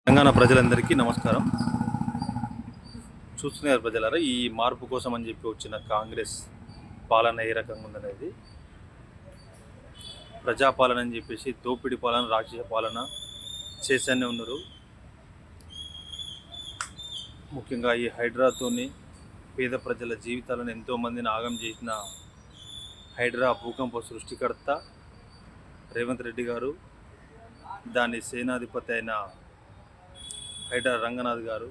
తెలంగాణ ప్రజలందరికీ నమస్కారం. చూస్తున్నారు ప్రజలారా, ఈ మార్పు కోసం అని చెప్పి వచ్చిన కాంగ్రెస్ పాలన ఏ రకంగా ఉందనేది. ప్రజాపాలన అని చెప్పేసి దోపిడీ పాలన, రాక్షస పాలన చేస్తూనే ఉన్నారు. ముఖ్యంగా ఈ హైడ్రాతోని పేద ప్రజల జీవితాలను ఎంతోమందిని ఆగం చేసిన హైడ్రా భూకంప సృష్టికర్త రేవంత్ రెడ్డి గారు, దాని సేనాధిపతి అయిన హైడ్రా రంగనాథ్ గారు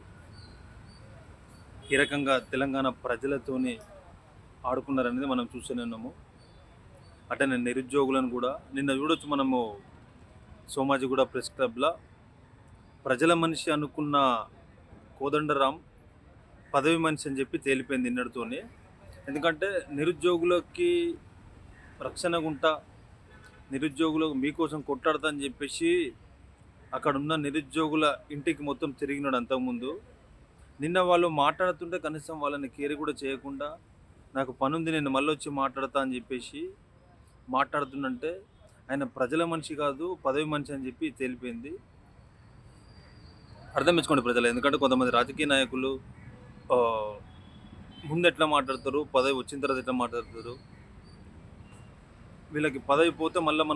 ఈ రకంగా తెలంగాణ ప్రజలతోని ఆడుకున్నారనేది మనం చూస్తూనే ఉన్నాము. అట్లనే నిరుద్యోగులను కూడా నిన్న చూడొచ్చు మనము. సోమాజిగూడ ప్రెస్ క్లబ్లో ప్రజల మనిషి అనుకున్న కోదండరాం పదవి మనిషి అని చెప్పి తేలిపోయింది నిన్నటితోనే. ఎందుకంటే నిరుద్యోగులకి రక్షణగా ఉంటా, నిరుద్యోగులకు మీకోసం కొట్లాడతా అని చెప్పేసి అక్కడున్న నిరుద్యోగుల ఇంటికి మొత్తం తిరిగినాడు అంతకుముందు. నిన్న వాళ్ళు మాట్లాడుతుంటే కనీసం వాళ్ళని కేర్ కూడా చేయకుండా, నాకు పనుంది నేను మళ్ళీ వచ్చి మాట్లాడతా అని చెప్పేసి మాట్లాడుతుందంటే ఆయన ప్రజల మనిషి కాదు, పదవి మనిషి అని చెప్పి తేలిపోయింది. అర్థం చేసుకోండి ప్రజలు. ఎందుకంటే కొంతమంది రాజకీయ నాయకులు ముందు ఎట్లా మాట్లాడతారు, పదవి వచ్చిన తర్వాత ఎట్లా మాట్లాడతారు. వీళ్ళకి పదవి పోతే మళ్ళీ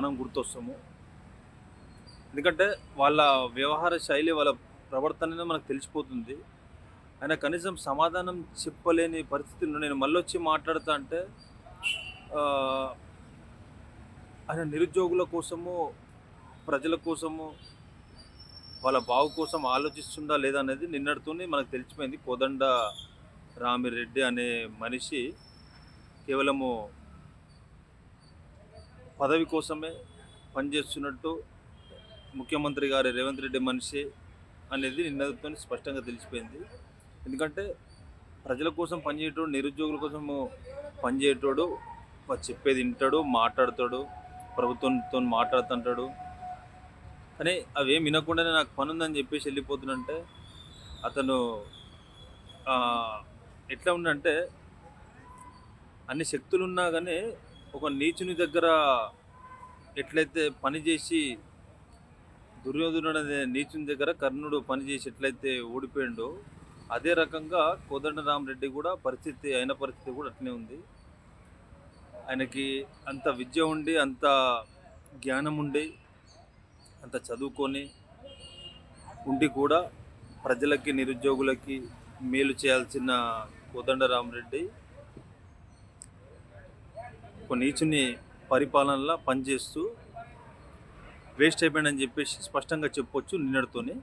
మనం గుర్తొస్తాము. ఎందుకంటే వాళ్ళ వ్యవహార శైలి, వాళ్ళ ప్రవర్తన మనకు తెలిసిపోతుంది. ఆయన కనీసం సమాధానం చెప్పలేని పరిస్థితుల్లో నేను మళ్ళీ వచ్చి మాట్లాడతా అంటే ఆయన నిరుద్యోగుల కోసము, ప్రజల కోసము, వాళ్ళ బావు కోసం ఆలోచిస్తుందా లేదా అనేది నిన్నటితోనే మనకు తెలిసిపోయింది. కోదండ రామిరెడ్డి అనే మనిషి కేవలము పదవి కోసమే పనిచేస్తున్నట్టు ముఖ్యమంత్రి గారి రేవంత్ రెడ్డి మనిషి అనేది నిన్నటితో స్పష్టంగా తెలిసిపోయింది. ఎందుకంటే ప్రజల కోసం పనిచేయటోడు, నిరుద్యోగుల కోసము పనిచేయటోడు చెప్పేది వింటాడు, మాట్లాడతాడు, ప్రభుత్వంతో మాట్లాడుతుంటాడు. కానీ అవేం వినకుండానే నాకు పని ఉందని చెప్పేసి వెళ్ళిపోతుందంటే అతను ఎట్లా ఉందంటే అన్ని శక్తులు ఉన్నా కానీ ఒక నీచుని దగ్గర ఎట్లయితే పనిచేసి దుర్యోధనుడు అనే నీచుని దగ్గర కర్ణుడు పనిచేసి ఎట్లయితే ఓడిపోయిండో అదే రకంగా కోదండరామరెడ్డి కూడా అయిన పరిస్థితి కూడా అట్లనే ఉంది. ఆయనకి అంత విద్య ఉండి, అంత జ్ఞానం ఉండి, అంత చదువుకొని ఉండి కూడా ప్రజలకి, నిరుద్యోగులకి మేలు చేయాల్సిన కోదండరామరెడ్డి ఒక నీచుని పరిపాలనలో పనిచేస్తూ వేస్ట్ అయిపోయిందని చెప్పేసి స్పష్టంగా చెప్పొచ్చు నిన్నటితోనే.